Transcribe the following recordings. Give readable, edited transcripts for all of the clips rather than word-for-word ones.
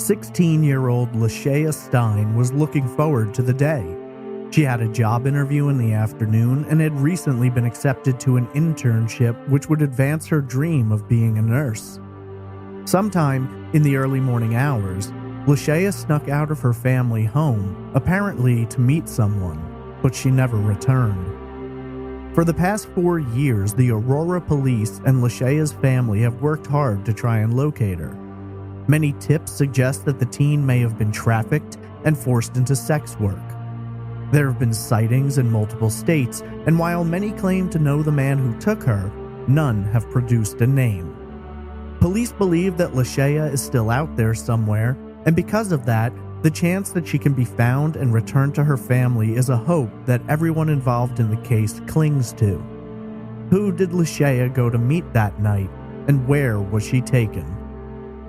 16-year-old Lashaya Stine was looking forward to the day. She had a job interview in the afternoon and had recently been accepted to an internship which would advance her dream of being a nurse. Sometime in the early morning hours, Lashaya snuck out of her family home, apparently to meet someone, but she never returned. For the past 4 years, the Aurora police and Lashaya's family have worked hard to try and locate her. Many tips suggest that the teen may have been trafficked and forced into sex work. There have been sightings in multiple states, and while many claim to know the man who took her, none have produced a name. Police believe that Lashaya is still out there somewhere, and because of that, the chance that she can be found and returned to her family is a hope that everyone involved in the case clings to. Who did Lashaya go to meet that night, and where was she taken?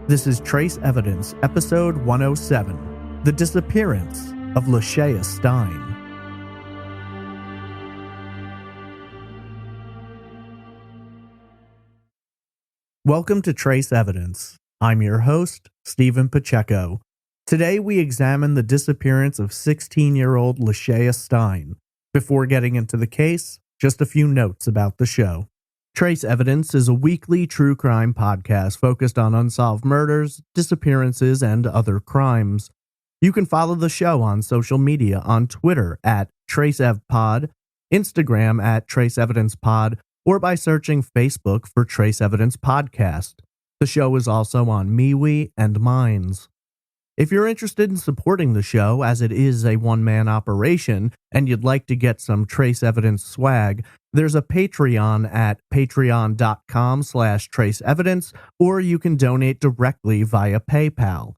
This is Trace Evidence, Episode 107, The Disappearance of Lashaya Stine. Welcome to Trace Evidence. I'm your host, Stephen Pacheco. Today we examine the disappearance of 16-year-old Lashaya Stine. Before getting into the case, just a few notes about the show. Trace Evidence is a weekly true crime podcast focused on unsolved murders, disappearances, and other crimes. You can follow the show on social media on Twitter at TraceEvPod, Instagram at TraceEvidencePod, or by searching Facebook for Trace Evidence Podcast. The show is also on MeWe and Minds. If you're interested in supporting the show, as it is a one-man operation, and you'd like to get some Trace Evidence swag, there's a Patreon at patreon.com/traceevidence, or you can donate directly via PayPal.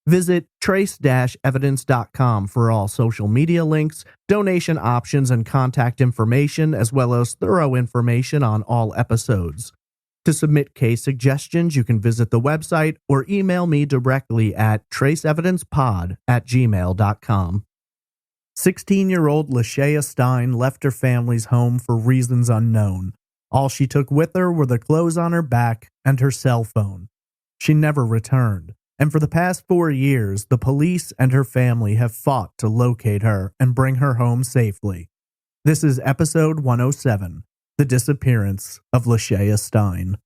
Visit trace-evidence.com for all social media links, donation options, and contact information, as well as thorough information on all episodes. To submit case suggestions, you can visit the website or email me directly at traceevidencepod@gmail.com. 16-year-old Lashaya Stine left her family's home for reasons unknown. All she took with her were the clothes on her back and her cell phone. She never returned. And for the past 4 years, the police and her family have fought to locate her and bring her home safely. This is episode 107, The Disappearance of Lashaya Stine.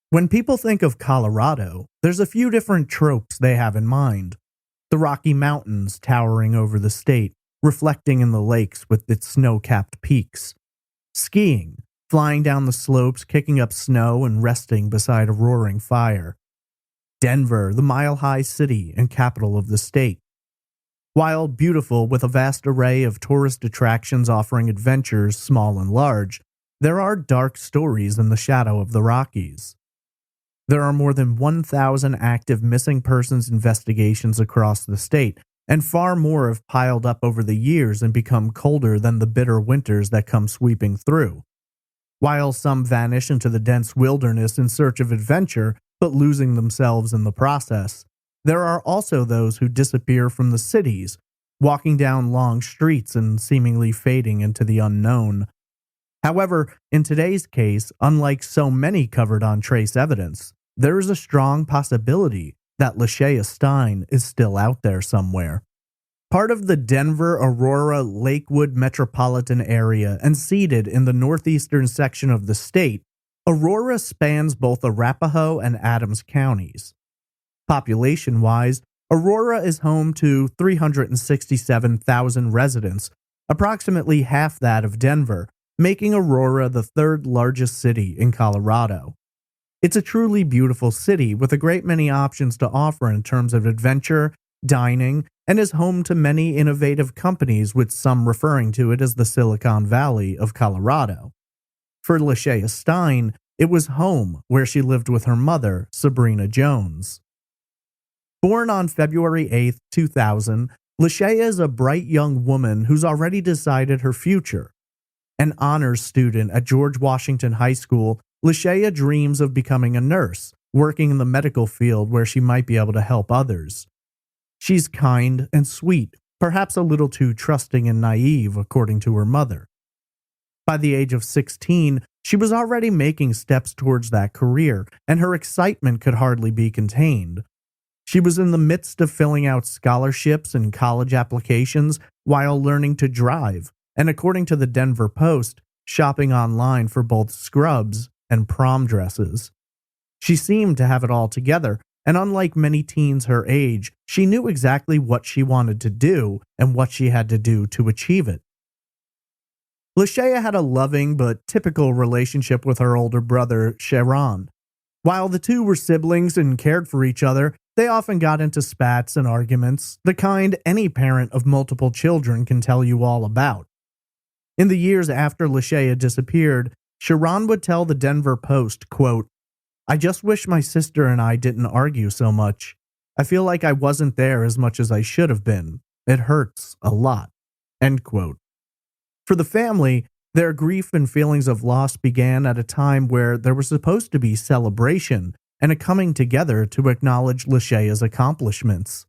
When people think of Colorado, there's a few different tropes they have in mind. The Rocky Mountains towering over the state, reflecting in the lakes with its snow-capped peaks. Skiing, flying down the slopes, kicking up snow, and resting beside a roaring fire. Denver, the mile-high city and capital of the state. While beautiful with a vast array of tourist attractions offering adventures small and large, there are dark stories in the shadow of the Rockies. There are more than 1,000 active missing persons investigations across the state, and far more have piled up over the years and become colder than the bitter winters that come sweeping through. While some vanish into the dense wilderness in search of adventure, but losing themselves in the process, there are also those who disappear from the cities, walking down long streets and seemingly fading into the unknown. However, in today's case, unlike so many covered on Trace Evidence, there is a strong possibility that Lashaya Stine is still out there somewhere. Part of the Denver-Aurora-Lakewood metropolitan area and seated in the northeastern section of the state, Aurora spans both Arapahoe and Adams counties. Population-wise, Aurora is home to 367,000 residents, approximately half that of Denver, making Aurora the third largest city in Colorado. It's a truly beautiful city with a great many options to offer in terms of adventure, dining, and is home to many innovative companies, with some referring to it as the Silicon Valley of Colorado. For Lashaya Stine, it was home where she lived with her mother, Sabrina Jones. Born on February 8, 2000, Lashaya is a bright young woman who's already decided her future. An honors student at George Washington High School, Lashaya dreams of becoming a nurse, working in the medical field where she might be able to help others. She's kind and sweet, perhaps a little too trusting and naive, according to her mother. By the age of 16, she was already making steps towards that career, and her excitement could hardly be contained. She was in the midst of filling out scholarships and college applications while learning to drive, and according to the Denver Post, shopping online for both scrubs and prom dresses. She seemed to have it all together, and unlike many teens her age, she knew exactly what she wanted to do and what she had to do to achieve it. Lashaya had a loving but typical relationship with her older brother, Sharon. While the two were siblings and cared for each other, they often got into spats and arguments, the kind any parent of multiple children can tell you all about. In the years after Lashaya disappeared, Sharon would tell the Denver Post, quote, "I just wish my sister and I didn't argue so much. I feel like I wasn't there as much as I should have been. It hurts a lot." End quote. For the family, their grief and feelings of loss began at a time where there was supposed to be celebration and a coming together to acknowledge Lashaya's accomplishments.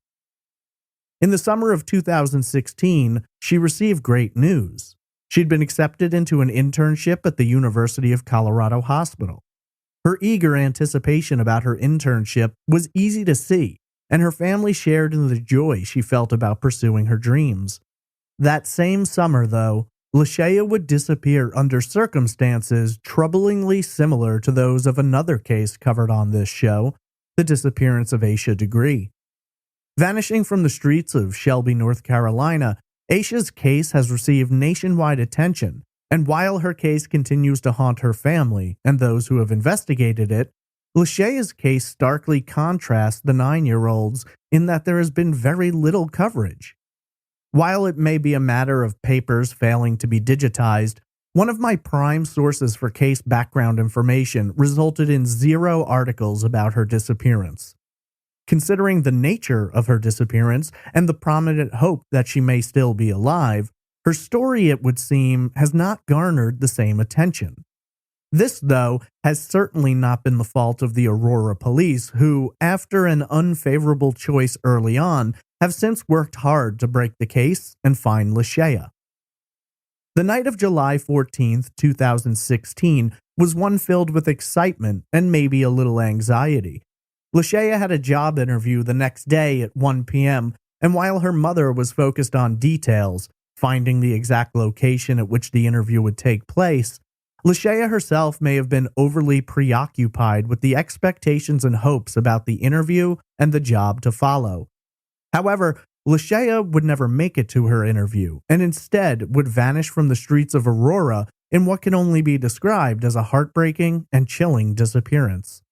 In the summer of 2016, she received great news. She'd been accepted into an internship at the University of Colorado Hospital. Her eager anticipation about her internship was easy to see, and her family shared in the joy she felt about pursuing her dreams. That same summer, though, Lashaya would disappear under circumstances troublingly similar to those of another case covered on this show, the disappearance of Aisha Degree. Vanishing from the streets of Shelby, North Carolina, Aisha's case has received nationwide attention, and while her case continues to haunt her family and those who have investigated it, Lashaya's case starkly contrasts the 9-year-old's in that there has been very little coverage. While it may be a matter of papers failing to be digitized, one of my prime sources for case background information resulted in 0 articles about her disappearance. Considering the nature of her disappearance and the prominent hope that she may still be alive, her story, it would seem, has not garnered the same attention. This, though, has certainly not been the fault of the Aurora police, who, after an unfavorable choice early on, have since worked hard to break the case and find Lashaya. The night of July 14th, 2016 was one filled with excitement and maybe a little anxiety. Lashaya had a job interview the next day at 1 p.m., and while her mother was focused on details, finding the exact location at which the interview would take place, Lashaya herself may have been overly preoccupied with the expectations and hopes about the interview and the job to follow. However, Lashaya would never make it to her interview, and instead would vanish from the streets of Aurora in what can only be described as a heartbreaking and chilling disappearance.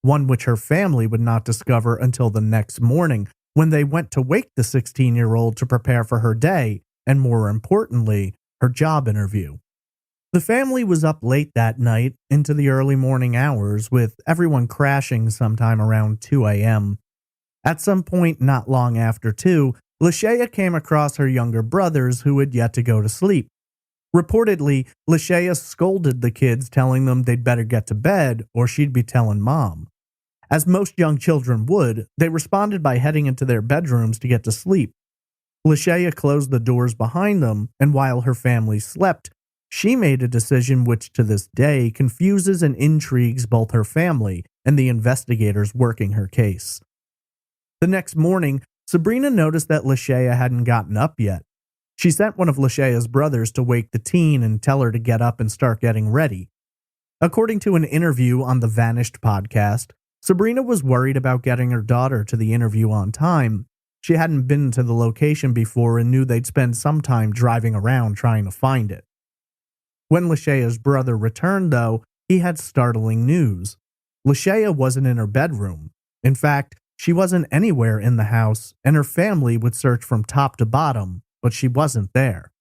One which her family would not discover until the next morning, when they went to wake the 16-year-old to prepare for her day, and more importantly, her job interview. The family was up late that night into the early morning hours, with everyone crashing sometime around 2 a.m. At some point not long after 2, Lashaya came across her younger brothers who had yet to go to sleep. Reportedly, Lashaya scolded the kids, telling them they'd better get to bed or she'd be telling mom. As most young children would, they responded by heading into their bedrooms to get to sleep. Lashaya closed the doors behind them, and while her family slept, she made a decision which to this day confuses and intrigues both her family and the investigators working her case. The next morning, Sabrina noticed that Lashaya hadn't gotten up yet. She sent one of Lashaya's brothers to wake the teen and tell her to get up and start getting ready. According to an interview on the Vanished podcast, Sabrina was worried about getting her daughter to the interview on time. She hadn't been to the location before and knew they'd spend some time driving around trying to find it. When Lashaya's brother returned, though, he had startling news. Lashaya wasn't in her bedroom. In fact, she wasn't anywhere in the house, and her family would search from top to bottom, but she wasn't there.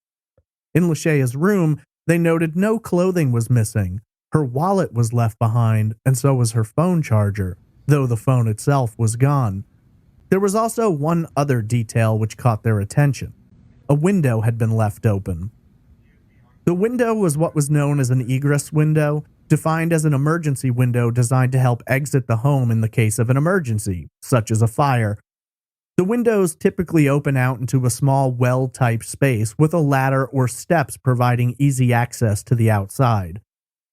In Lashaya's room, they noted no clothing was missing. Her wallet was left behind, and so was her phone charger, though the phone itself was gone. There was also one other detail which caught their attention. A window had been left open. The window was what was known as an egress window, defined as an emergency window designed to help exit the home in the case of an emergency, such as a fire. The windows typically open out into a small well-type space with a ladder or steps providing easy access to the outside.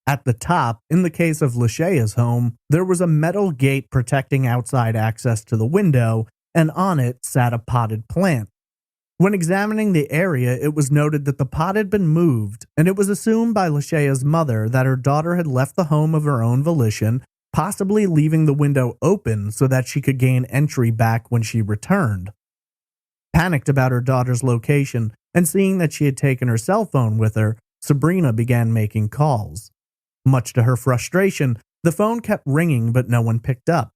At the top, in the case of Lashaya's home, there was a metal gate protecting outside access to the window, and on it sat a potted plant. When examining the area, it was noted that the pot had been moved, and it was assumed by Lashaya's mother that her daughter had left the home of her own volition, possibly leaving the window open so that she could gain entry back when she returned. Panicked about her daughter's location and seeing that she had taken her cell phone with her, Sabrina began making calls. Much to her frustration, the phone kept ringing but no one picked up.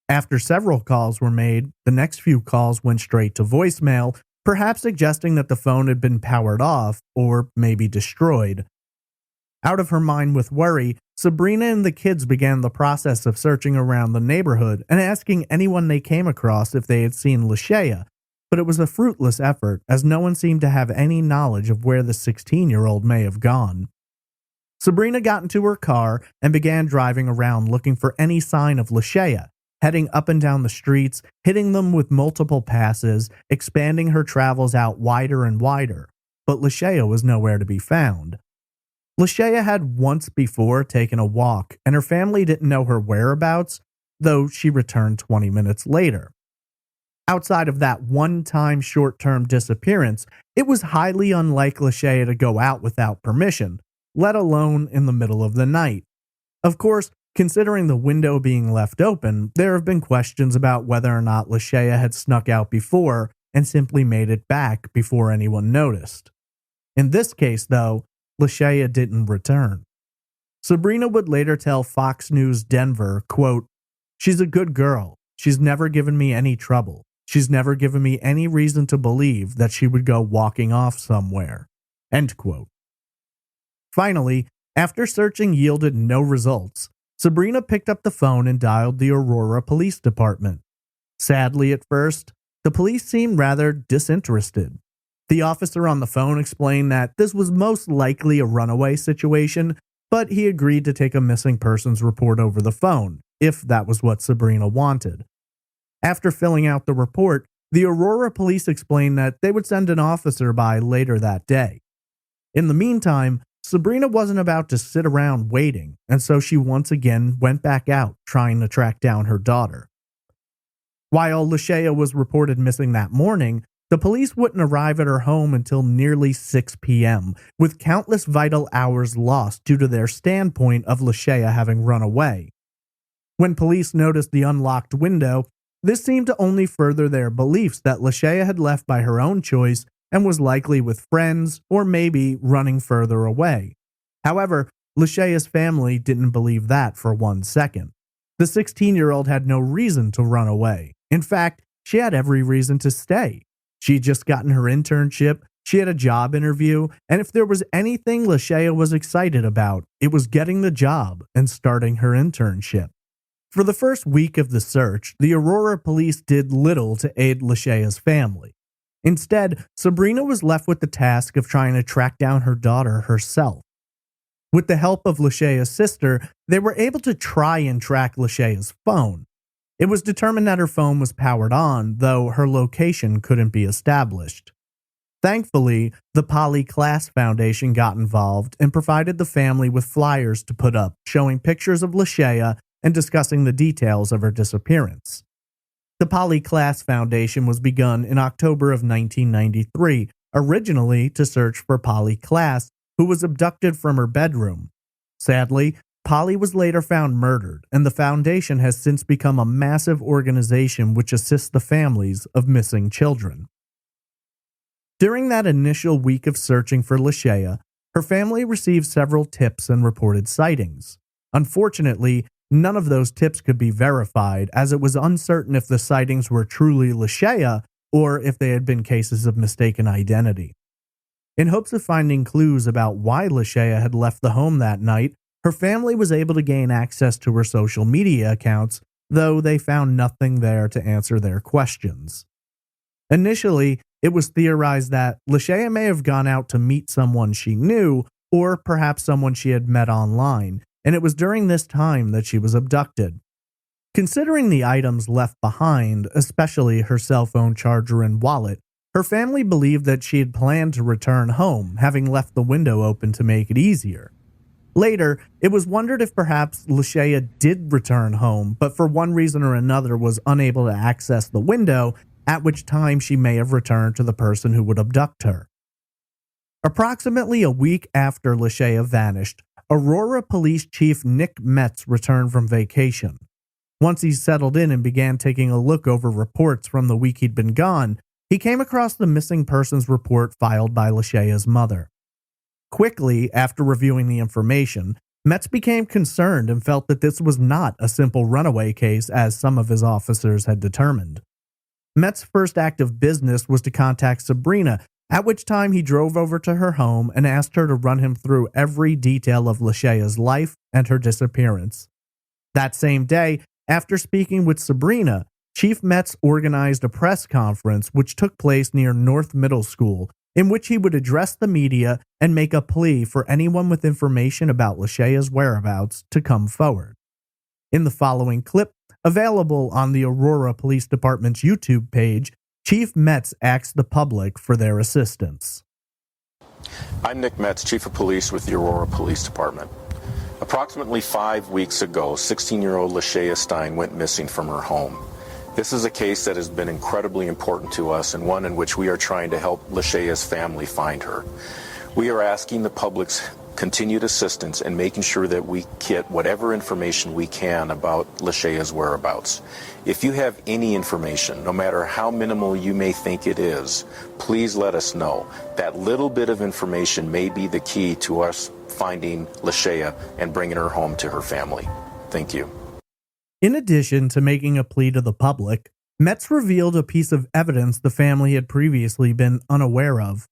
After several calls were made, the next few calls went straight to voicemail, perhaps suggesting that the phone had been powered off or maybe destroyed. Out of her mind with worry, Sabrina and the kids began the process of searching around the neighborhood and asking anyone they came across if they had seen Lashaya, but it was a fruitless effort as no one seemed to have any knowledge of where the 16-year-old may have gone. Sabrina got into her car and began driving around looking for any sign of Lashaya, heading up and down the streets, hitting them with multiple passes, expanding her travels out wider and wider, but Lashaya was nowhere to be found. Lashaya had once before taken a walk, and her family didn't know her whereabouts, though she returned 20 minutes later. Outside of that one-time short-term disappearance, it was highly unlike Lashaya to go out without permission, let alone in the middle of the night. Of course, considering the window being left open, there have been questions about whether or not Lashaya had snuck out before and simply made it back before anyone noticed. In this case, though, Lashaya didn't return. Sabrina would later tell Fox News Denver, quote, "She's a good girl. She's never given me any trouble. She's never given me any reason to believe that she would go walking off somewhere." End quote. Finally, after searching yielded no results, Sabrina picked up the phone and dialed the Aurora Police Department. Sadly, at first, the police seemed rather disinterested. The officer on the phone explained that this was most likely a runaway situation, but he agreed to take a missing persons report over the phone, if that was what Sabrina wanted. After filling out the report, the Aurora police explained that they would send an officer by later that day. In the meantime, Sabrina wasn't about to sit around waiting, and so she once again went back out trying to track down her daughter. While Lashaya was reported missing that morning, the police wouldn't arrive at her home until nearly 6 p.m., with countless vital hours lost due to their standpoint of Lashaya having run away. When police noticed the unlocked window, this seemed to only further their beliefs that Lashaya had left by her own choice and was likely with friends or maybe running further away. However, Lashaya's family didn't believe that for 1 second. The 16-year-old had no reason to run away. In fact, she had every reason to stay. She'd just gotten her internship, she had a job interview, and if there was anything Lashaya was excited about, it was getting the job and starting her internship. For the first week of the search, the Aurora police did little to aid Lashaya's family. Instead, Sabrina was left with the task of trying to track down her daughter herself. With the help of Lashaya's sister, they were able to try and track Lashaya's phone. It was determined that her phone was powered on, though her location couldn't be established. Thankfully, the Poly Class Foundation got involved and provided the family with flyers to put up showing pictures of Lashaya and discussing the details of her disappearance. The Poly Class Foundation was begun in October of 1993, originally to search for Poly Class, who was abducted from her bedroom. Sadly, Polly was later found murdered, and the foundation has since become a massive organization which assists the families of missing children. During that initial week of searching for Lashaya, her family received several tips and reported sightings. Unfortunately, none of those tips could be verified, as it was uncertain if the sightings were truly Lashaya or if they had been cases of mistaken identity. In hopes of finding clues about why Lashaya had left the home that night, her family was able to gain access to her social media accounts, though they found nothing there to answer their questions. Initially, it was theorized that Lashaya may have gone out to meet someone she knew, or perhaps someone she had met online, and it was during this time that she was abducted. Considering the items left behind, especially her cell phone charger and wallet, her family believed that she had planned to return home, having left the window open to make it easier. Later, it was wondered if perhaps Lashaya did return home, but for one reason or another was unable to access the window, at which time she may have returned to the person who would abduct her. Approximately a week after Lashaya vanished, Aurora Police Chief Nick Metz returned from vacation. Once he settled in and began taking a look over reports from the week he'd been gone, he came across the missing persons report filed by Lashaya's mother. Quickly, after reviewing the information, Metz became concerned and felt that this was not a simple runaway case as some of his officers had determined. Metz's first act of business was to contact Sabrina, at which time he drove over to her home and asked her to run him through every detail of Lashaya's life and her disappearance. That same day, after speaking with Sabrina, Chief Metz organized a press conference which took place near North Middle School, in which he would address the media and make a plea for anyone with information about Lashaya's whereabouts to come forward. In the following clip, available on the Aurora Police Department's YouTube page, Chief Metz asked the public for their assistance. I'm Nick Metz, Chief of Police with the Aurora Police Department. Approximately 5 weeks ago, 16-year-old Lashaya Stine went missing from her home. This is a case that has been incredibly important to us and one in which we are trying to help Lashaya's family find her. We are asking the public's continued assistance in making sure that we get whatever information we can about Lashaya's whereabouts. If you have any information, no matter how minimal you may think it is, please let us know. That little bit of information may be the key to us finding Lashaya and bringing her home to her family. Thank you. In addition to making a plea to the public, Metz revealed a piece of evidence the family had previously been unaware of.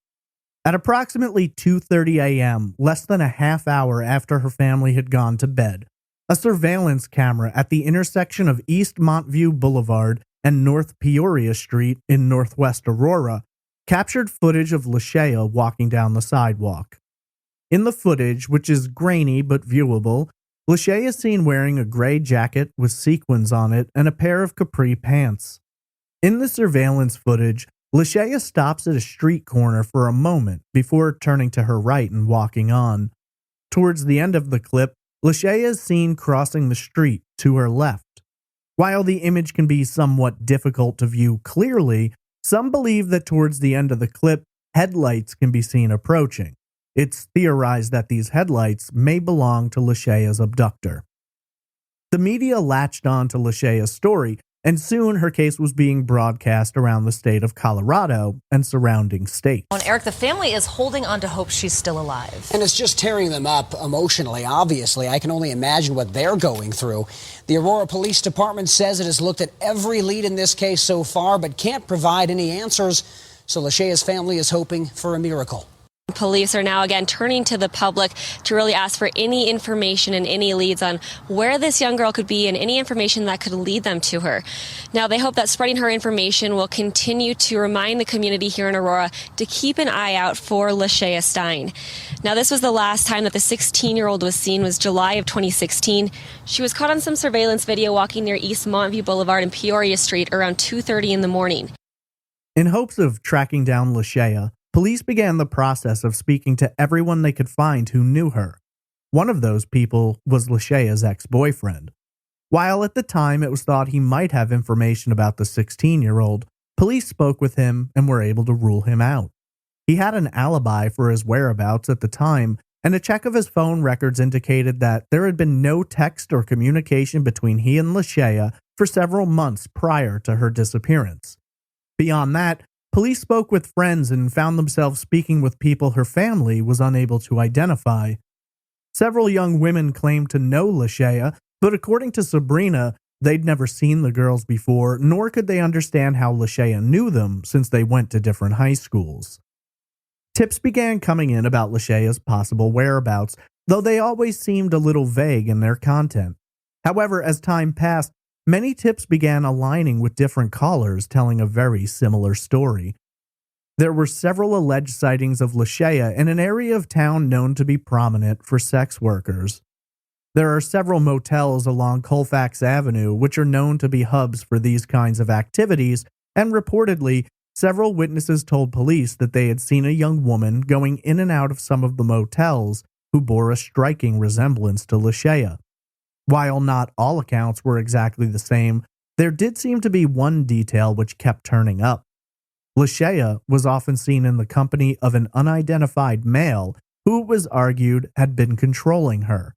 At approximately 2:30 a.m., less than a half hour after her family had gone to bed, a surveillance camera at the intersection of East Montview Boulevard and North Peoria Street in northwest Aurora captured footage of Lashaya walking down the sidewalk. In the footage, which is grainy but viewable, Lashaya is seen wearing a gray jacket with sequins on it and a pair of capri pants. In the surveillance footage, Lashaya stops at a street corner for a moment before turning to her right and walking on. Towards the end of the clip, Lashaya is seen crossing the street to her left. While the image can be somewhat difficult to view clearly, some believe that towards the end of the clip, headlights can be seen approaching. It's theorized that these headlights may belong to Lashaya's abductor. The media latched on to Lashaya's story, and soon her case was being broadcast around the state of Colorado and surrounding states. And Eric, the family is holding on to hope she's still alive. And it's just tearing them up emotionally, obviously. I can only imagine what they're going through. The Aurora Police Department says it has looked at every lead in this case so far, but can't provide any answers. So Lashaya's family is hoping for a miracle. Police are now again turning to the public to really ask for any information and any leads on where this young girl could be and any information that could lead them to her. Now, they hope that spreading her information will continue to remind the community here in Aurora to keep an eye out for Lashaya Stine. Now, this was the last time that the 16-year-old was seen was July of 2016. She was caught on some surveillance video walking near East Montview Boulevard and Peoria Street around 2:30 in the morning. In hopes of tracking down Lashaya, police began the process of speaking to everyone they could find who knew her. One of those people was Lashaya's ex-boyfriend. While at the time it was thought he might have information about the 16-year-old, police spoke with him and were able to rule him out. He had an alibi for his whereabouts at the time, and a check of his phone records indicated that there had been no text or communication between he and Lashaya for several months prior to her disappearance. Beyond that, police spoke with friends and found themselves speaking with people her family was unable to identify. Several young women claimed to know Lashaya, but according to Sabrina, they'd never seen the girls before, nor could they understand how Lashaya knew them since they went to different high schools. Tips began coming in about Lashaya's possible whereabouts, though they always seemed a little vague in their content. However, as time passed, many tips began aligning with different callers telling a very similar story. There were several alleged sightings of Lashaya in an area of town known to be prominent for sex workers. There are several motels along Colfax Avenue which are known to be hubs for these kinds of activities, and reportedly, several witnesses told police that they had seen a young woman going in and out of some of the motels who bore a striking resemblance to Lashaya. While not all accounts were exactly the same, there did seem to be one detail which kept turning up. Lashaya was often seen in the company of an unidentified male who it was argued had been controlling her.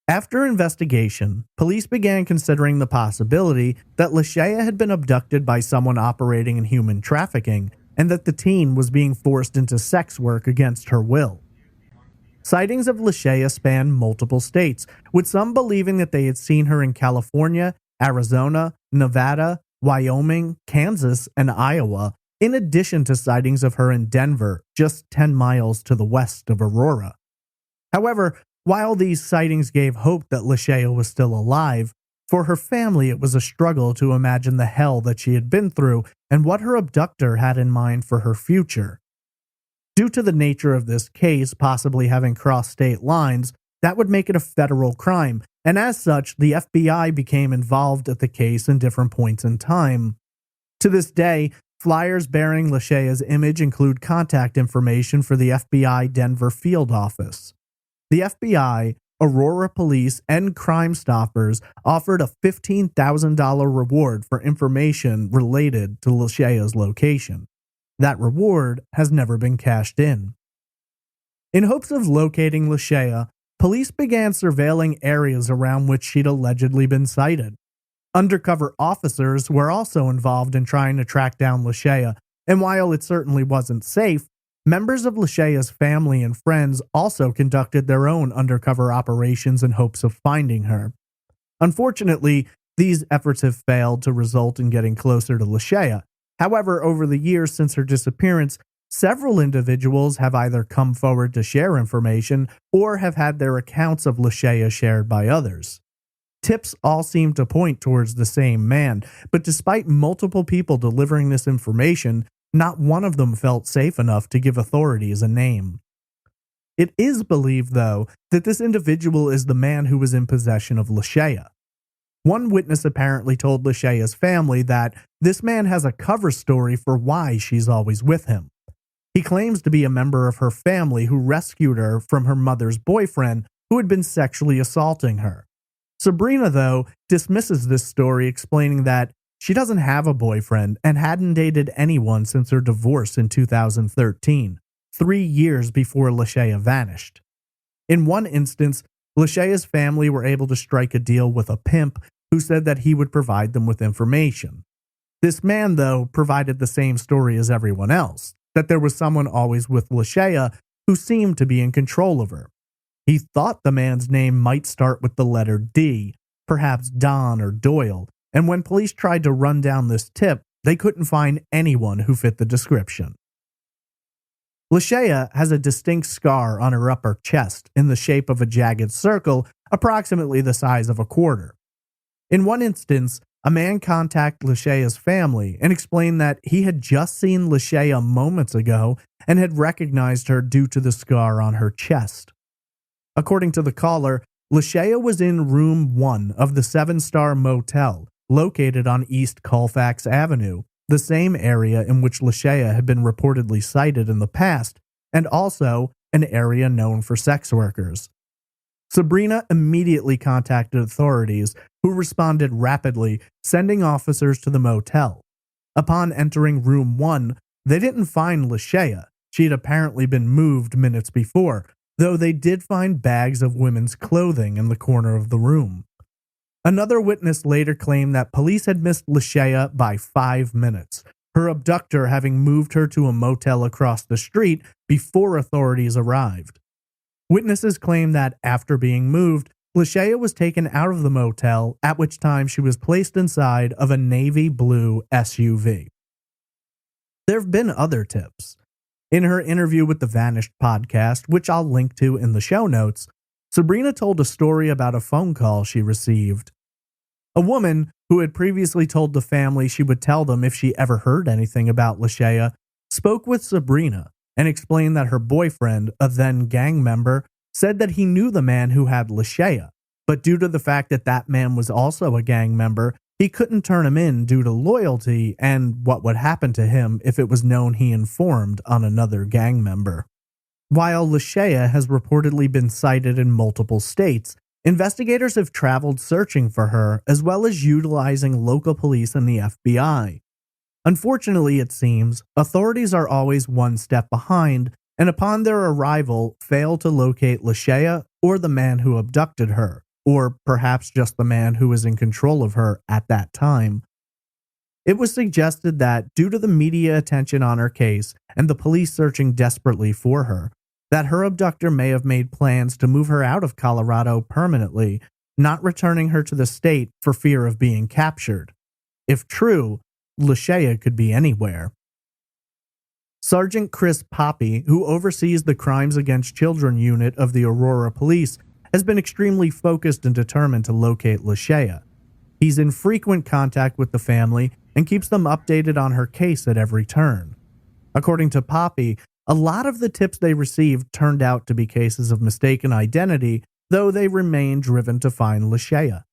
After investigation, police began considering the possibility that Lashaya had been abducted by someone operating in human trafficking and that the teen was being forced into sex work against her will. Sightings of Lashaya span multiple states, with some believing that they had seen her in California, Arizona, Nevada, Wyoming, Kansas, and Iowa, in addition to sightings of her in Denver, just 10 miles to the west of Aurora. However, while these sightings gave hope that Lashaya was still alive, for her family it was a struggle to imagine the hell that she had been through and what her abductor had in mind for her future. Due to the nature of this case possibly having crossed state lines, that would make it a federal crime, and as such, the FBI became involved at the case in different points in time. To this day, flyers bearing Lashaya's image include contact information for the FBI Denver field office. The FBI, Aurora Police, and Crime Stoppers offered a $15,000 reward for information related to Lashaya's location. That reward has never been cashed in. In hopes of locating Lashaya, police began surveilling areas around which she'd allegedly been sighted. Undercover officers were also involved in trying to track down Lashaya, and while it certainly wasn't safe, members of Lashaya's family and friends also conducted their own undercover operations in hopes of finding her. Unfortunately, these efforts have failed to result in getting closer to Lashaya. However, over the years since her disappearance, several individuals have either come forward to share information or have had their accounts of Lashaya shared by others. Tips all seem to point towards the same man, but despite multiple people delivering this information, not one of them felt safe enough to give authorities a name. It is believed, though, that this individual is the man who was in possession of Lashaya. One witness apparently told Lashaya's family that this man has a cover story for why she's always with him. He claims to be a member of her family who rescued her from her mother's boyfriend who had been sexually assaulting her. Sabrina, though, dismisses this story, explaining that she doesn't have a boyfriend and hadn't dated anyone since her divorce in 2013, 3 years before Lashaya vanished. In one instance, Lashaya's family were able to strike a deal with a pimp who said that he would provide them with information. This man, though, provided the same story as everyone else, that there was someone always with Lashaya who seemed to be in control of her. He thought the man's name might start with the letter D, perhaps Don or Doyle, and when police tried to run down this tip, they couldn't find anyone who fit the description. Lashaya has a distinct scar on her upper chest in the shape of a jagged circle approximately the size of a quarter. In one instance, a man contacted Lashaya's family and explained that he had just seen Lashaya moments ago and had recognized her due to the scar on her chest. According to the caller, Lashaya was in room 1 of the 7-star motel located on East Colfax Avenue, the same area in which Lashaya had been reportedly sighted in the past, and also an area known for sex workers. Sabrina immediately contacted authorities, who responded rapidly, sending officers to the motel. Upon entering room 1, they didn't find Lashaya. She had apparently been moved minutes before, though they did find bags of women's clothing in the corner of the room. Another witness later claimed that police had missed Lashaya by 5 minutes, her abductor having moved her to a motel across the street before authorities arrived. Witnesses claim that after being moved, Lashaya was taken out of the motel, at which time she was placed inside of a navy blue SUV. There have been other tips. In her interview with the Vanished podcast, which I'll link to in the show notes, Sabrina told a story about a phone call she received. A woman who had previously told the family she would tell them if she ever heard anything about Lashaya spoke with Sabrina and explained that her boyfriend, a then gang member, said that he knew the man who had Lashaya, but due to the fact that that man was also a gang member, he couldn't turn him in due to loyalty and what would happen to him if it was known he informed on another gang member. While Lashaya has reportedly been cited in multiple states, investigators have traveled searching for her as well as utilizing local police and the FBI. Unfortunately, it seems, authorities are always one step behind and upon their arrival fail to locate Lashaya or the man who abducted her, or perhaps just the man who was in control of her at that time. It was suggested that due to the media attention on her case and the police searching desperately for her, that her abductor may have made plans to move her out of Colorado permanently, not returning her to the state for fear of being captured. If true, Lashaya could be anywhere. Sergeant Chris Poppy, who oversees the Crimes Against Children unit of the Aurora Police, has been extremely focused and determined to locate Lashaya. He's in frequent contact with the family and keeps them updated on her case at every turn. According to Poppy, a lot of the tips they received turned out to be cases of mistaken identity, though they remain driven to find Lashaya.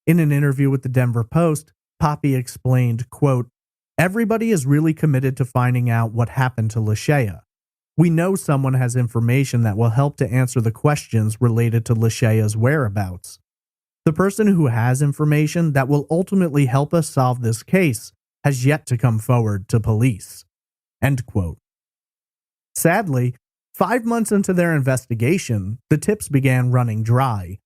In an interview with the Denver Post, Poppy explained, quote, "Everybody is really committed to finding out what happened to Lashaya. We know someone has information that will help to answer the questions related to Lashaya's whereabouts. The person who has information that will ultimately help us solve this case has yet to come forward to police." End quote. Sadly, 5 months into their investigation, the tips began running dry.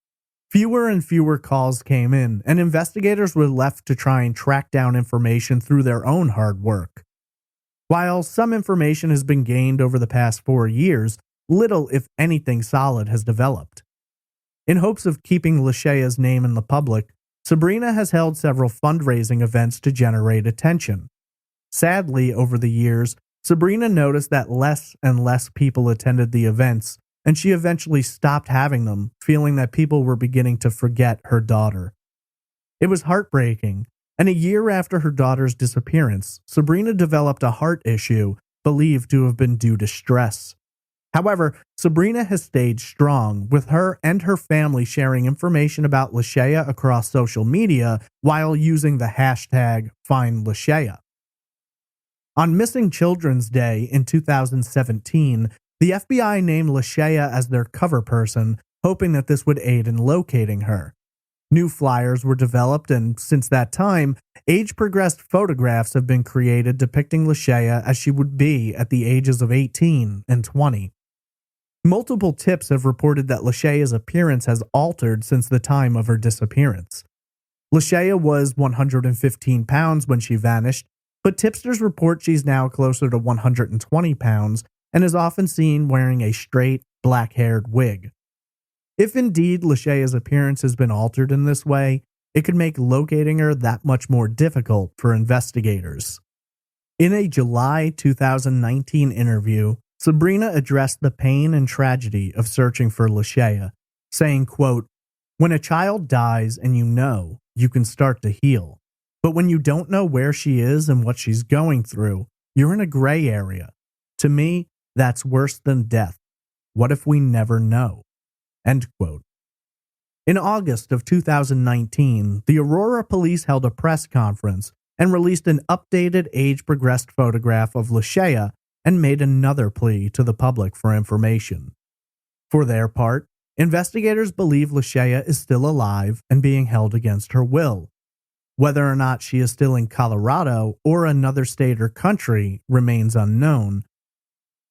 Fewer and fewer calls came in, and investigators were left to try and track down information through their own hard work. While some information has been gained over the past 4 years, little, if anything, solid has developed. In hopes of keeping Lashaya's name in the public, Sabrina has held several fundraising events to generate attention. Sadly, over the years, Sabrina noticed that less and less people attended the events, and she eventually stopped having them, feeling that people were beginning to forget her daughter. It was heartbreaking, and a year after her daughter's disappearance, Sabrina developed a heart issue believed to have been due to stress. However, Sabrina has stayed strong, with her and her family sharing information about Lashaya across social media while using the hashtag #FindLashaya. On Missing Children's Day in 2017, the FBI named Lashaya as their cover person, hoping that this would aid in locating her. New flyers were developed, and since that time, age-progressed photographs have been created depicting Lashaya as she would be at the ages of 18 and 20. Multiple tips have reported that Lashaya's appearance has altered since the time of her disappearance. Lashaya was 115 pounds when she vanished, but tipsters report she's now closer to 120 pounds and is often seen wearing a straight, black-haired wig. If indeed Lashaya's appearance has been altered in this way, it could make locating her that much more difficult for investigators. In a July 2019 interview, Sabrina addressed the pain and tragedy of searching for Lashaya, saying, quote, "When a child dies and you can start to heal. But when you don't know where she is and what she's going through, you're in a gray area. To me, that's worse than death. What if we never know?" End quote. In August of 2019, the Aurora Police held a press conference and released an updated age-progressed photograph of Lashaya and made another plea to the public for information. For their part, investigators believe Lashaya is still alive and being held against her will. Whether or not she is still in Colorado or another state or country remains unknown.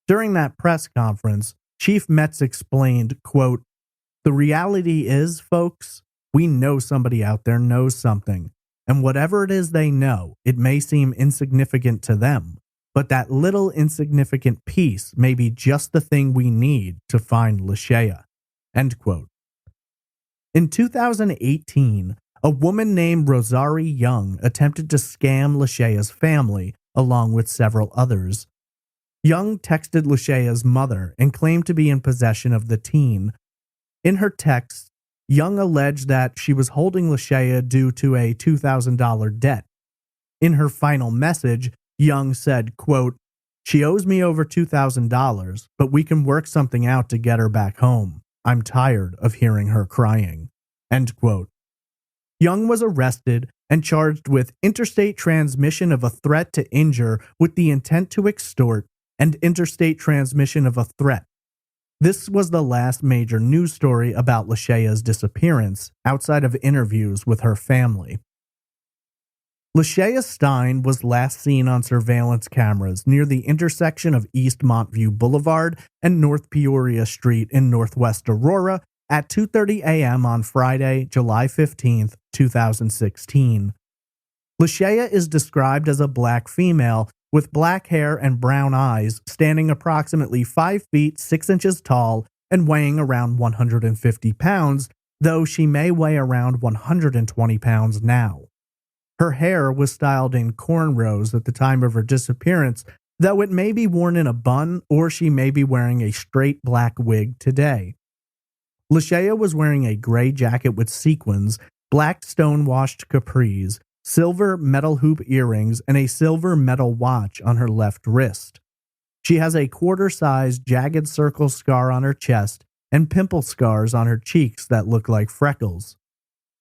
During that press conference, Chief Metz explained, quote, "The reality is, folks, we know somebody out there knows something, and whatever it is they know, it may seem insignificant to them, but that little insignificant piece may be just the thing we need to find Lashaya." End quote. In 2018, a woman named Rosari Young attempted to scam Lashaya's family, along with several others. Young texted Lashaya's mother and claimed to be in possession of the teen. In her text, Young alleged that she was holding Lashaya due to a $2,000 debt. In her final message, Young said, quote, "She owes me over $2,000, but we can work something out to get her back home. I'm tired of hearing her crying." End quote. Young was arrested and charged with interstate transmission of a threat to injure with the intent to extort and interstate transmission of a threat. This was the last major news story about Lashaya's disappearance outside of interviews with her family. Lashaya Stine was last seen on surveillance cameras near the intersection of East Montview Boulevard and North Peoria Street in Northwest Aurora at 2:30 a.m. on Friday, July 15, 2016. Lashaya is described as a black female with black hair and brown eyes, standing approximately 5 feet 6 inches tall and weighing around 150 pounds, though she may weigh around 120 pounds now. Her hair was styled in cornrows at the time of her disappearance, though it may be worn in a bun or she may be wearing a straight black wig today. Lashaya was wearing a gray jacket with sequins, black stone-washed capris, silver metal hoop earrings, and a silver metal watch on her left wrist. She has a quarter-sized jagged circle scar on her chest and pimple scars on her cheeks that look like freckles.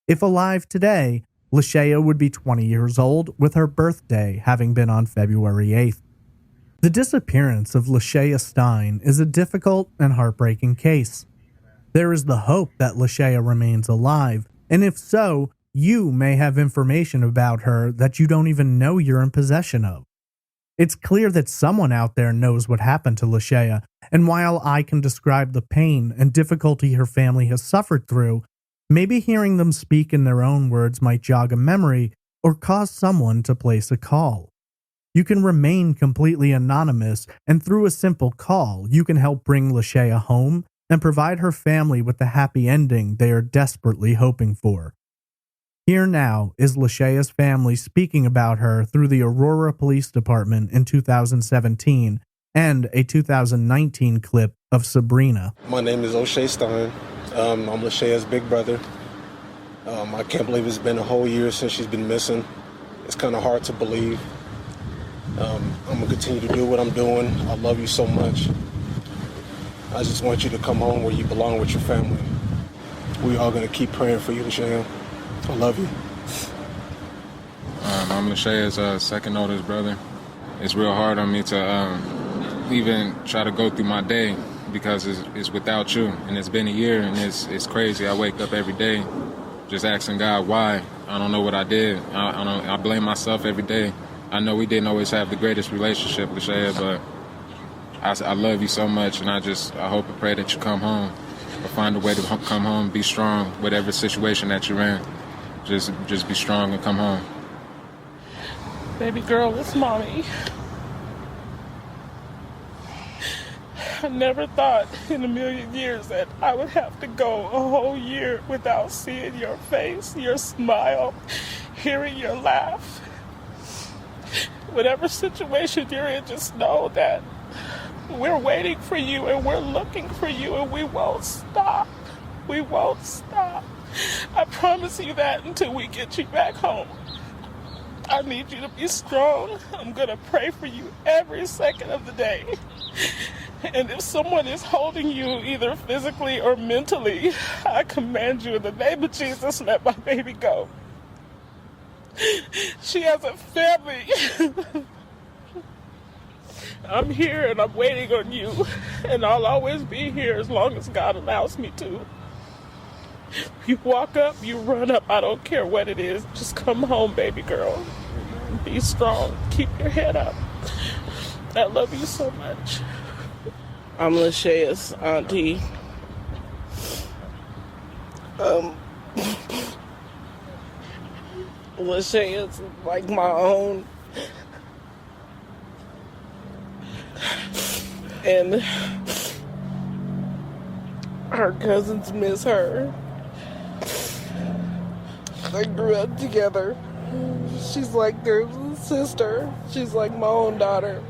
If alive today, Lashaya would be 20 years old, with her birthday having been on February 8th. The disappearance of Lashaya Stine is a difficult and heartbreaking case. There is the hope that Lashaya remains alive, and if so, you may have information about her that you don't even know you're in possession of. It's clear that someone out there knows what happened to Lashaya, and while I can describe the pain and difficulty her family has suffered through, maybe hearing them speak in their own words might jog a memory or cause someone to place a call. You can remain completely anonymous, and through a simple call, you can help bring Lashaya home and provide her family with the happy ending they are desperately hoping for. Here now is Lashaya's family speaking about her through the Aurora Police Department in 2017 and a 2019 clip of Sabrina. My name is Lashaya Stine. I'm Lashaya's big brother. I can't believe it's been a whole year since she's been missing. It's kind of hard to believe. I'm going to continue to do what I'm doing. I love you so much. I just want you to come home where you belong with your family. We are going to keep praying for you, Lashaya. I love you. I'm Lashaya's second oldest brother. It's real hard on me to even try to go through my day because it's without you. And it's been a year, and it's crazy. I wake up every day just asking God why. I don't know what I did. I blame myself every day. I know we didn't always have the greatest relationship, Lashaya, but I love you so much, and I hope and pray that you come home or find a way to come home, be strong, whatever situation that you're in. Just be strong and come home. Baby girl, it's mommy. I never thought in a million years that I would have to go a whole year without seeing your face, your smile, hearing your laugh. Whatever situation you're in, just know that we're waiting for you and we're looking for you, and we won't stop. We won't stop. I promise you that until we get you back home. I need you to be strong. I'm going to pray for you every second of the day. And if someone is holding you either physically or mentally, I command you in the name of Jesus, let my baby go. She has a family. I'm here and I'm waiting on you, and I'll always be here as long as God allows me to. You walk up, you run up, I don't care what it is. Just come home, baby girl. Be strong. Keep your head up. I love you so much. I'm Lashaya's auntie. Lashaya's like my own. And her cousins miss her. They grew up together. She's like their sister. She's like my own daughter.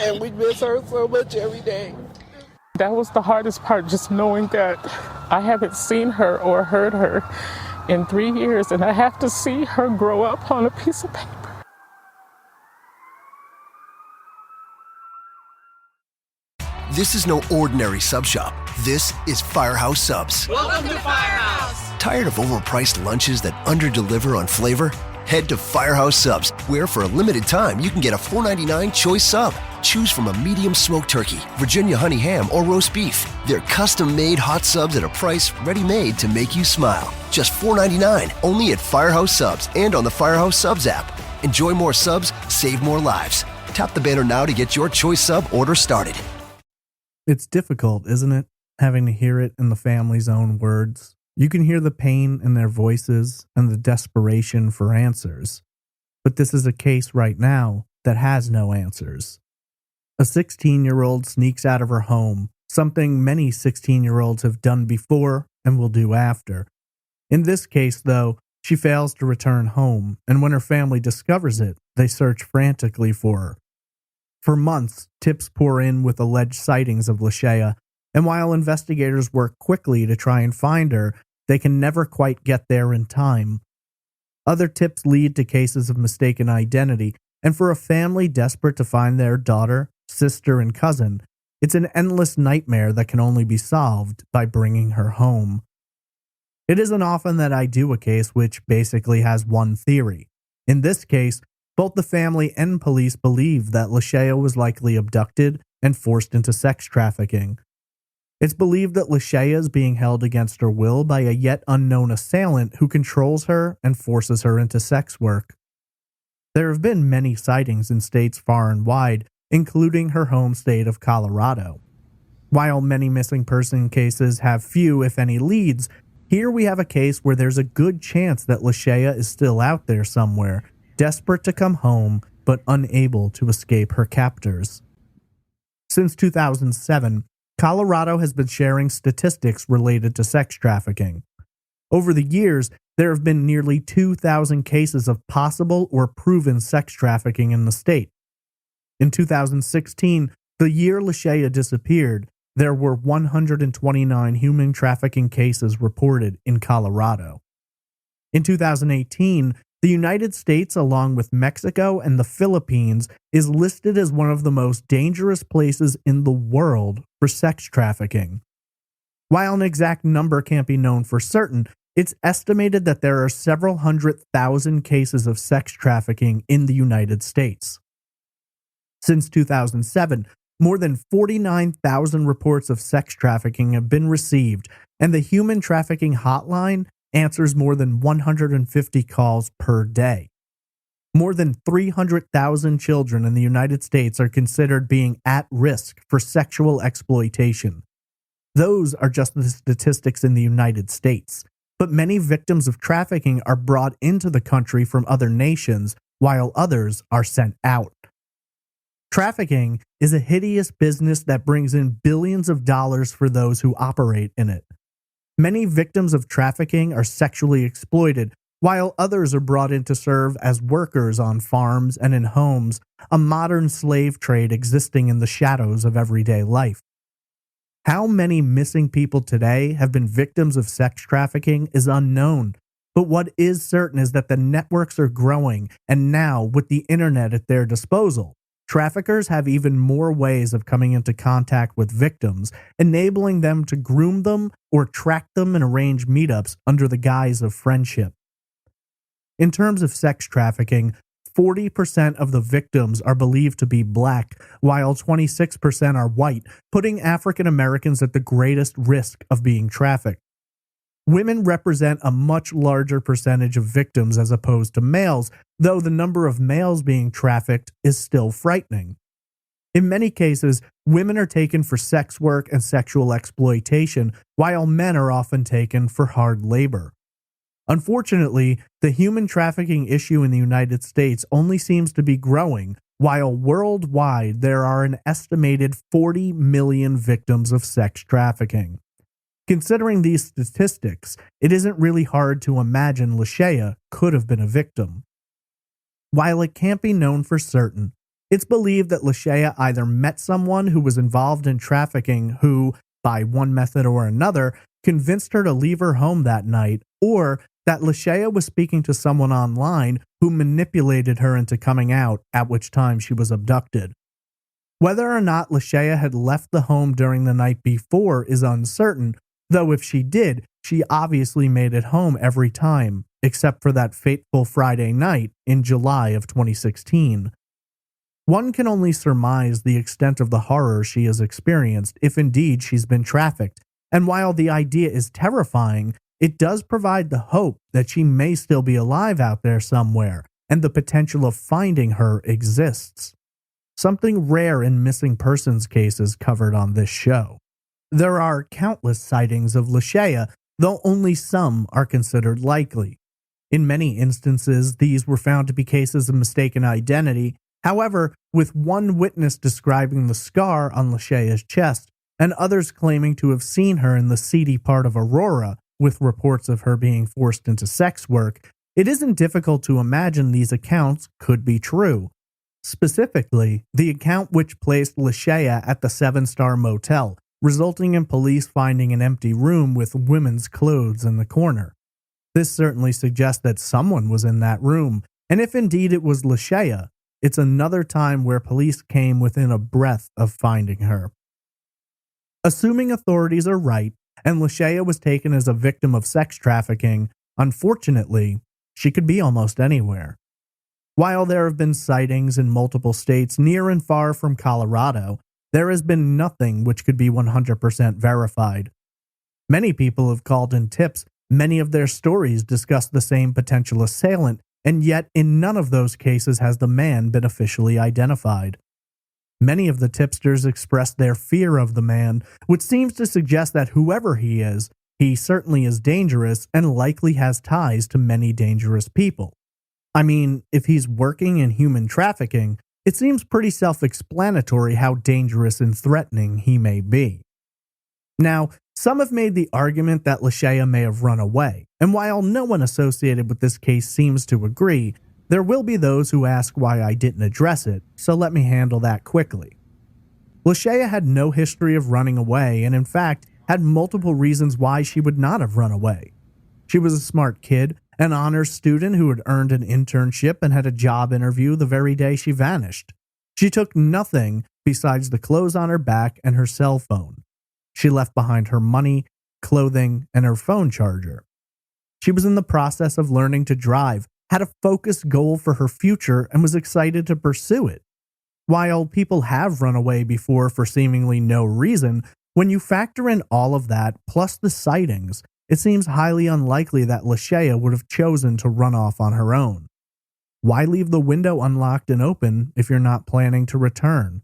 And we miss her so much every day. That was the hardest part, just knowing that I haven't seen her or heard her in 3 years, and I have to see her grow up on a piece of paper. This is no ordinary sub shop. This is Firehouse Subs. Welcome to Firehouse. Tired of overpriced lunches that underdeliver on flavor? Head to Firehouse Subs, where for a limited time you can get a $4.99 choice sub. Choose from a medium smoked turkey, Virginia honey ham, or roast beef. They're custom-made hot subs at a price ready-made to make you smile. Just $4.99, only at Firehouse Subs and on the Firehouse Subs app. Enjoy more subs, save more lives. Tap the banner now to get your choice sub order started. It's difficult, isn't it? Having to hear it in the family's own words. You can hear the pain in their voices and the desperation for answers. But this is a case right now that has no answers. A 16-year-old sneaks out of her home, something many 16-year-olds have done before and will do after. In this case, though, she fails to return home, and when her family discovers it, they search frantically for her. For months, tips pour in with alleged sightings of Lashaya, and while investigators work quickly to try and find her, they can never quite get there in time. Other tips lead to cases of mistaken identity, and for a family desperate to find their daughter, sister, and cousin, it's an endless nightmare that can only be solved by bringing her home. It isn't often that I do a case which basically has one theory. In this case, both the family and police believe that Lashaya was likely abducted and forced into sex trafficking. It's believed that Lashaya is being held against her will by a yet unknown assailant who controls her and forces her into sex work. There have been many sightings in states far and wide, including her home state of Colorado. While many missing person cases have few, if any, leads, here we have a case where there's a good chance that Lashaya is still out there somewhere, desperate to come home but unable to escape her captors. Since 2007, Colorado has been sharing statistics related to sex trafficking. Over the years, there have been nearly 2,000 cases of possible or proven sex trafficking in the state. In 2016, the year Lashaya disappeared, there were 129 human trafficking cases reported in Colorado. In 2018, the United States, along with Mexico and the Philippines, is listed as one of the most dangerous places in the world for sex trafficking. While an exact number can't be known for certain, it's estimated that there are several 100,000 cases of sex trafficking in the United States. Since 2007, more than 49,000 reports of sex trafficking have been received, and the Human Trafficking Hotline answers more than 150 calls per day. More than 300,000 children in the United States are considered being at risk for sexual exploitation. Those are just the statistics in the United States, but many victims of trafficking are brought into the country from other nations, while others are sent out. Trafficking is a hideous business that brings in billions of dollars for those who operate in it. Many victims of trafficking are sexually exploited, while others are brought in to serve as workers on farms and in homes, a modern slave trade existing in the shadows of everyday life. How many missing people today have been victims of sex trafficking is unknown, but what is certain is that the networks are growing, and now, with the internet at their disposal, traffickers have even more ways of coming into contact with victims, enabling them to groom them or track them and arrange meetups under the guise of friendship. In terms of sex trafficking, 40% of the victims are believed to be black, while 26% are white, putting African Americans at the greatest risk of being trafficked. Women represent a much larger percentage of victims as opposed to males, though the number of males being trafficked is still frightening. In many cases, women are taken for sex work and sexual exploitation, while men are often taken for hard labor. Unfortunately, the human trafficking issue in the United States only seems to be growing, while worldwide there are an estimated 40 million victims of sex trafficking. Considering these statistics, it isn't really hard to imagine Lashaya could have been a victim. While it can't be known for certain, it's believed that Lashaya either met someone who was involved in trafficking who, by one method or another, convinced her to leave her home that night, or that Lashaya was speaking to someone online who manipulated her into coming out, at which time she was abducted. Whether or not Lashaya had left the home during the night before is uncertain, though if she did, she obviously made it home every time, except for that fateful Friday night in July of 2016. One can only surmise the extent of the horror she has experienced if indeed she's been trafficked, and while the idea is terrifying, it does provide the hope that she may still be alive out there somewhere, and the potential of finding her exists. Something rare in missing persons cases covered on this show. There are countless sightings of Lashaya, though only some are considered likely. In many instances, these were found to be cases of mistaken identity. However, with one witness describing the scar on Lashaya's chest, and others claiming to have seen her in the seedy part of Aurora, with reports of her being forced into sex work, it isn't difficult to imagine these accounts could be true. Specifically, the account which placed Lashaya at the 7-star motel, resulting in police finding an empty room with women's clothes in the corner. This certainly suggests that someone was in that room, and if indeed it was Lashaya, it's another time where police came within a breath of finding her. Assuming authorities are right, and Lashaya was taken as a victim of sex trafficking, unfortunately, she could be almost anywhere. While there have been sightings in multiple states near and far from Colorado, there has been nothing which could be 100% verified. Many people have called in tips. Many of their stories discuss the same potential assailant, and yet in none of those cases has the man been officially identified. Many of the tipsters expressed their fear of the man, which seems to suggest that whoever he is, he certainly is dangerous and likely has ties to many dangerous people. I mean, if he's working in human trafficking, it seems pretty self-explanatory how dangerous and threatening he may be. Now, some have made the argument that Lashaya may have run away, and while no one associated with this case seems to agree, there will be those who ask why I didn't address it, so let me handle that quickly. Lashaya had no history of running away, and in fact, had multiple reasons why she would not have run away. She was a smart kid, an honors student who had earned an internship and had a job interview the very day she vanished. She took nothing besides the clothes on her back and her cell phone. She left behind her money, clothing, and her phone charger. She was in the process of learning to drive, had a focused goal for her future, and was excited to pursue it. While people have run away before for seemingly no reason, when you factor in all of that, plus the sightings, it seems highly unlikely that Lashaya would have chosen to run off on her own. Why leave the window unlocked and open if you're not planning to return?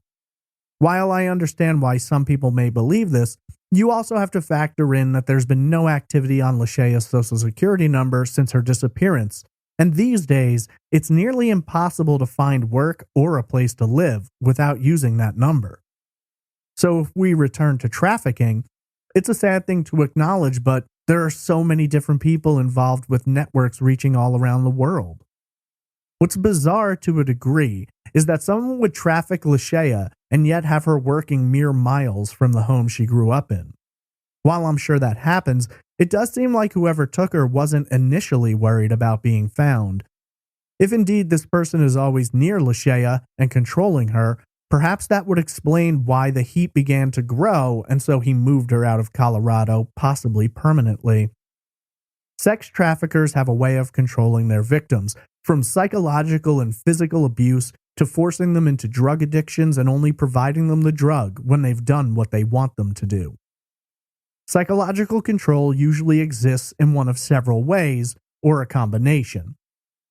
While I understand why some people may believe this, you also have to factor in that there's been no activity on Lashaya's social security number since her disappearance, and these days, it's nearly impossible to find work or a place to live without using that number. So if we return to trafficking, it's a sad thing to acknowledge, but there are so many different people involved with networks reaching all around the world. What's bizarre to a degree is that someone would traffic Lashaya and yet have her working mere miles from the home she grew up in. While I'm sure that happens, it does seem like whoever took her wasn't initially worried about being found. If indeed this person is always near Lashaya and controlling her, perhaps that would explain why the heat began to grow and so he moved her out of Colorado, possibly permanently. Sex traffickers have a way of controlling their victims, from psychological and physical abuse to forcing them into drug addictions and only providing them the drug when they've done what they want them to do. Psychological control usually exists in one of several ways, or a combination.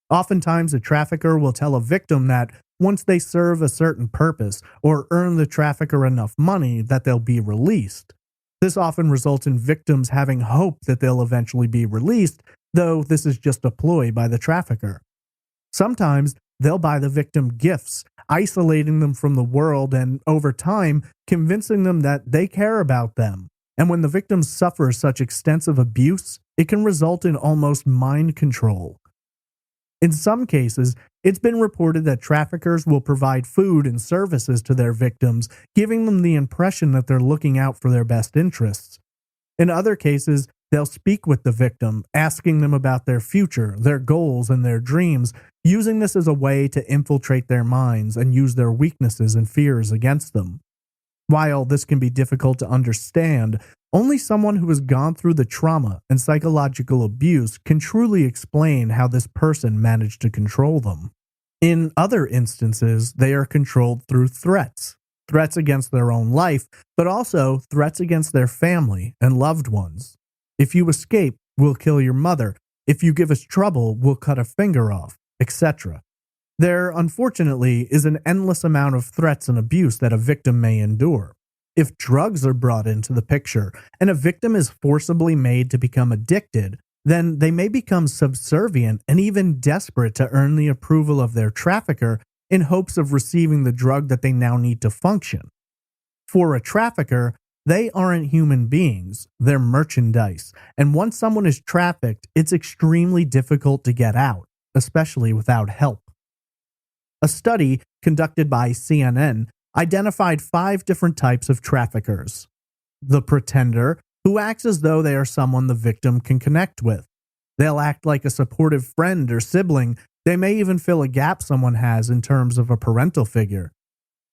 Oftentimes, a trafficker will tell a victim that once they serve a certain purpose or earn the trafficker enough money that they'll be released. This often results in victims having hope that they'll eventually be released, though this is just a ploy by the trafficker. Sometimes they'll buy the victim gifts, isolating them from the world and, over time, convincing them that they care about them. And when the victims suffer such extensive abuse, it can result in almost mind control. In some cases, it's been reported that traffickers will provide food and services to their victims, giving them the impression that they're looking out for their best interests. In other cases, they'll speak with the victim, asking them about their future, their goals, and their dreams, using this as a way to infiltrate their minds and use their weaknesses and fears against them. While this can be difficult to understand, Only someone who has gone through the trauma and psychological abuse can truly explain how this person managed to control them. In other instances, they are controlled through threats against their own life, but also threats against their family and loved ones. If you escape, we'll kill your mother. If you give us trouble, we'll cut a finger off, etc. There, unfortunately, is an endless amount of threats and abuse that a victim may endure. If drugs are brought into the picture and a victim is forcibly made to become addicted, then they may become subservient and even desperate to earn the approval of their trafficker in hopes of receiving the drug that they now need to function. For a trafficker, they aren't human beings, they're merchandise, and once someone is trafficked, it's extremely difficult to get out, especially without help. A study conducted by CNN identified 5 different types of traffickers. The pretender, who acts as though they are someone the victim can connect with. They'll act like a supportive friend or sibling. They may even fill a gap someone has in terms of a parental figure.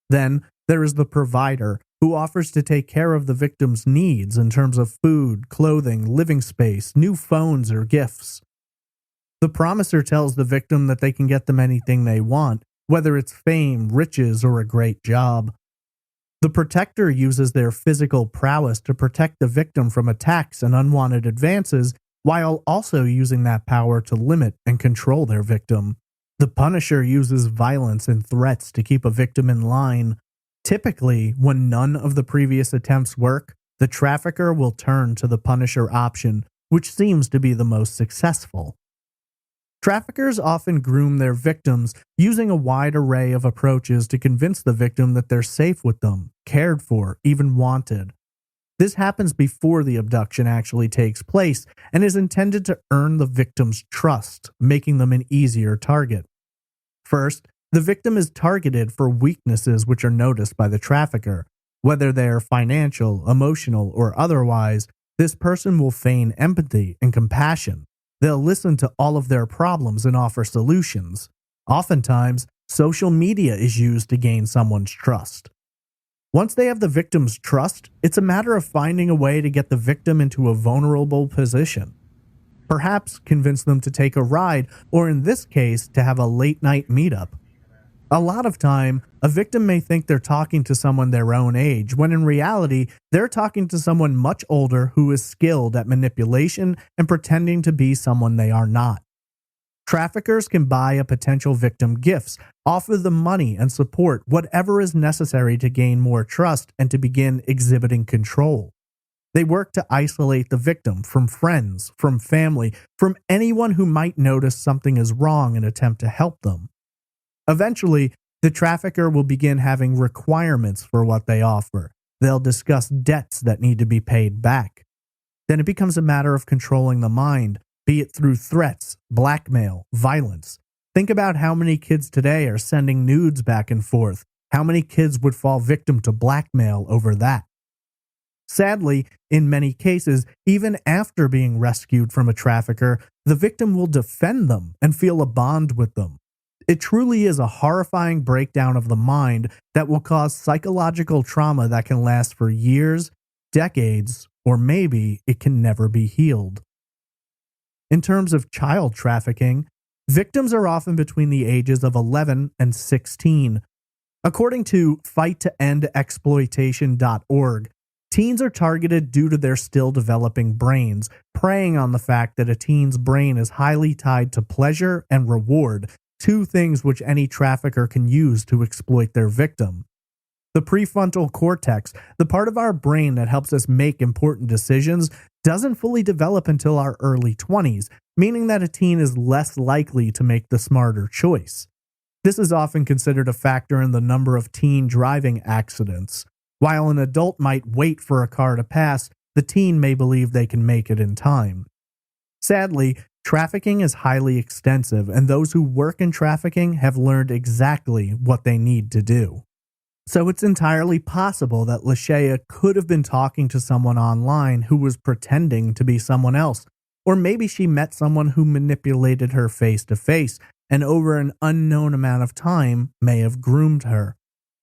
Then there is the provider, who offers to take care of the victim's needs in terms of food, clothing, living space, new phones, or gifts. The promiser tells the victim that they can get them anything they want, whether it's fame, riches, or a great job. The protector uses their physical prowess to protect the victim from attacks and unwanted advances, while also using that power to limit and control their victim. The punisher uses violence and threats to keep a victim in line. Typically, when none of the previous attempts work, the trafficker will turn to the punisher option, which seems to be the most successful. Traffickers often groom their victims using a wide array of approaches to convince the victim that they're safe with them, cared for, even wanted. This happens before the abduction actually takes place and is intended to earn the victim's trust, making them an easier target. First, the victim is targeted for weaknesses which are noticed by the trafficker. Whether they are financial, emotional, or otherwise, this person will feign empathy and compassion. They'll listen to all of their problems and offer solutions. Oftentimes, social media is used to gain someone's trust. Once they have the victim's trust, it's a matter of finding a way to get the victim into a vulnerable position. Perhaps convince them to take a ride, or in this case, to have a late-night meetup. A lot of time, a victim may think they're talking to someone their own age, when in reality, they're talking to someone much older who is skilled at manipulation and pretending to be someone they are not. Traffickers can buy a potential victim gifts, offer them money and support, whatever is necessary to gain more trust and to begin exhibiting control. They work to isolate the victim from friends, from family, from anyone who might notice something is wrong and attempt to help them. Eventually, the trafficker will begin having requirements for what they offer. They'll discuss debts that need to be paid back. Then it becomes a matter of controlling the mind, be it through threats, blackmail, violence. Think about how many kids today are sending nudes back and forth. How many kids would fall victim to blackmail over that? Sadly, in many cases, even after being rescued from a trafficker, the victim will defend them and feel a bond with them. It truly is a horrifying breakdown of the mind that will cause psychological trauma that can last for years, decades, or maybe it can never be healed. In terms of child trafficking, victims are often between the ages of 11 and 16. According to fighttoendexploitation.org, teens are targeted due to their still developing brains, preying on the fact that a teen's brain is highly tied to pleasure and reward, 2 things which any trafficker can use to exploit their victim. The prefrontal cortex, the part of our brain that helps us make important decisions, doesn't fully develop until our early 20s, meaning that a teen is less likely to make the smarter choice. This is often considered a factor in the number of teen driving accidents. While an adult might wait for a car to pass, the teen may believe they can make it in time. Sadly, trafficking is highly extensive, and those who work in trafficking have learned exactly what they need to do. So it's entirely possible that Lashaya could have been talking to someone online who was pretending to be someone else, or maybe she met someone who manipulated her face to face and over an unknown amount of time may have groomed her.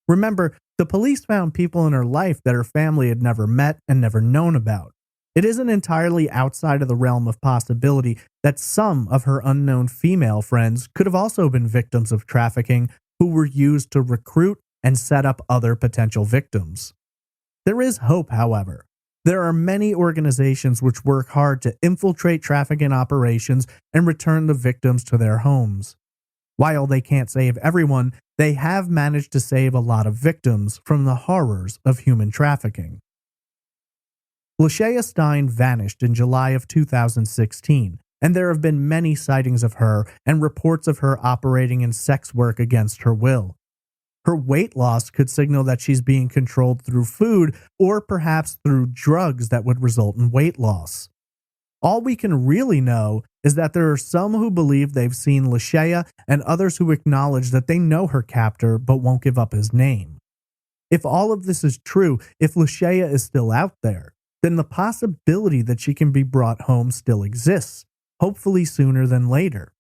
Remember, the police found people in her life that her family had never met and never known about. It isn't entirely outside of the realm of possibility that some of her unknown female friends could have also been victims of trafficking who were used to recruit and set up other potential victims. There is hope, however. There are many organizations which work hard to infiltrate trafficking operations and return the victims to their homes. While they can't save everyone, they have managed to save a lot of victims from the horrors of human trafficking. Lashaya Stine vanished in July of 2016, and there have been many sightings of her and reports of her operating in sex work against her will. Her weight loss could signal that she's being controlled through food or perhaps through drugs that would result in weight loss. All we can really know is that there are some who believe they've seen Lashaya and others who acknowledge that they know her captor but won't give up his name. If all of this is true, if Lashaya is still out there, then the possibility that she can be brought home still exists, hopefully sooner than later.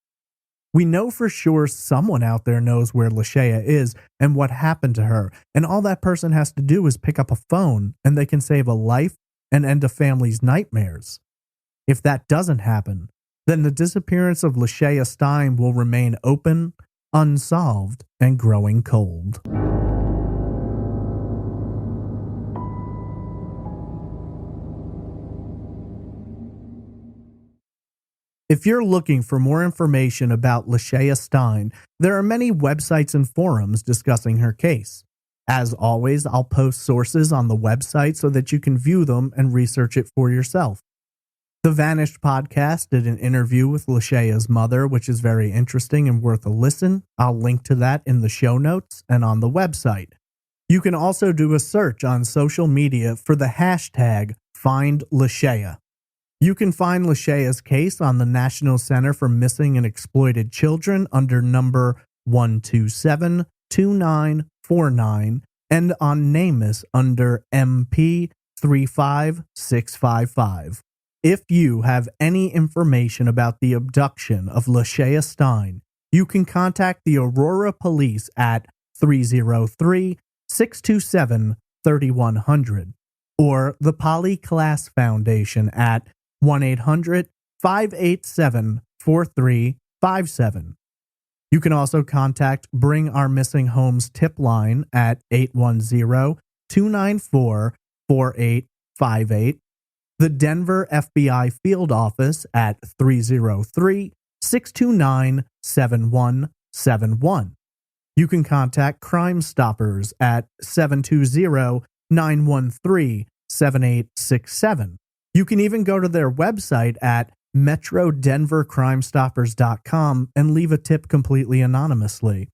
We know for sure someone out there knows where Lashaya is and what happened to her, and all that person has to do is pick up a phone and they can save a life and end a family's nightmares. If that doesn't happen, then the disappearance of Lashaya Stine will remain open, unsolved, and growing cold. If you're looking for more information about Lashaya Stine, there are many websites and forums discussing her case. As always, I'll post sources on the website so that you can view them and research it for yourself. The Vanished podcast did an interview with Lashaya's mother, which is very interesting and worth a listen. I'll link to that in the show notes and on the website. You can also do a search on social media for the hashtag #FindLashaya. You can find Lashaya's case on the National Center for Missing and Exploited Children under number 1272949 and on NamUs under MP 35655. If you have any information about the abduction of Lashaya Stine, you can contact the Aurora Police at 303-627-3100 or the Polly Klaas Foundation at 1-800-587-4357. You can also contact Bring Our Missing Homes tip line at 810-294-4858, the Denver FBI field office at 303-629-7171. You can contact Crime Stoppers at 720-913-7867. You can even go to their website at metrodenvercrimestoppers.com and leave a tip completely anonymously.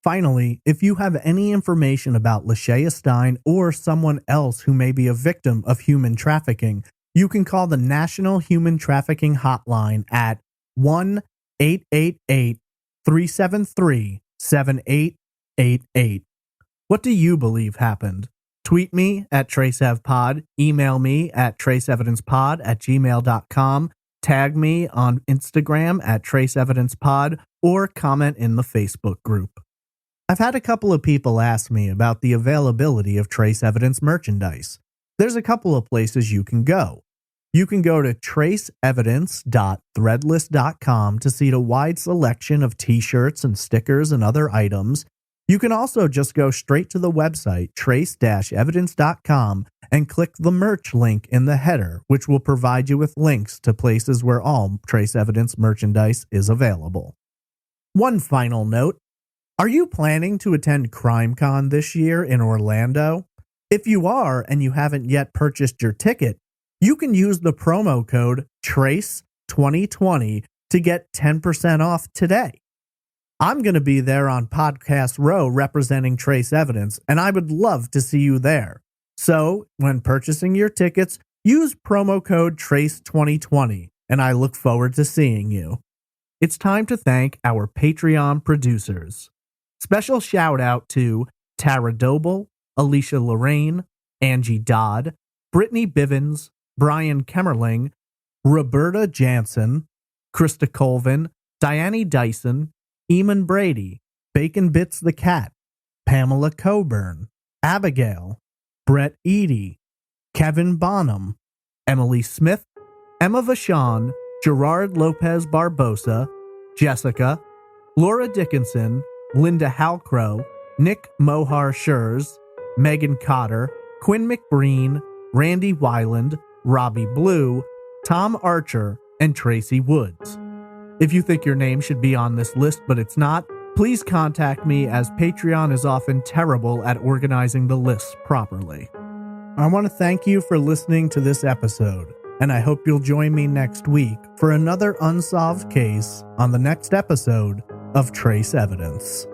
Finally, if you have any information about Lashaya Stine or someone else who may be a victim of human trafficking, you can call the National Human Trafficking Hotline at 1-888-373-7888. What do you believe happened? Tweet me at TraceEvPod, email me at traceevidencepod@gmail.com, tag me on Instagram at TraceEvidencePod, or comment in the Facebook group. I've had a couple of people ask me about the availability of Trace Evidence merchandise. There's a couple of places you can go. You can go to traceevidence.threadless.com to see the wide selection of t-shirts and stickers and other items. You can also just go straight to the website, trace-evidence.com, and click the merch link in the header, which will provide you with links to places where all Trace Evidence merchandise is available. One final note. Are you planning to attend CrimeCon this year in Orlando? If you are and you haven't yet purchased your ticket, you can use the promo code TRACE2020 to get 10% off today. I'm going to be there on Podcast Row representing Trace Evidence, and I would love to see you there. So, when purchasing your tickets, use promo code TRACE2020, and I look forward to seeing you. It's time to thank our Patreon producers. Special shout out to Tara Doble, Alicia Lorraine, Angie Dodd, Brittany Bivens, Brian Kemmerling, Roberta Jansen, Krista Colvin, Diane Dyson, Eamon Brady, Bacon Bits the Cat, Pamela Coburn, Abigail, Brett Eady, Kevin Bonham, Emily Smith, Emma Vachon, Gerard Lopez Barbosa, Jessica, Laura Dickinson, Linda Halcrow, Nick Mohar Schurz, Megan Cotter, Quinn McBreen, Randy Weiland, Robbie Blue, Tom Archer, and Tracy Woods. If you think your name should be on this list but it's not, please contact me, as Patreon is often terrible at organizing the lists properly. I want to thank you for listening to this episode, and I hope you'll join me next week for another unsolved case on the next episode of Trace Evidence.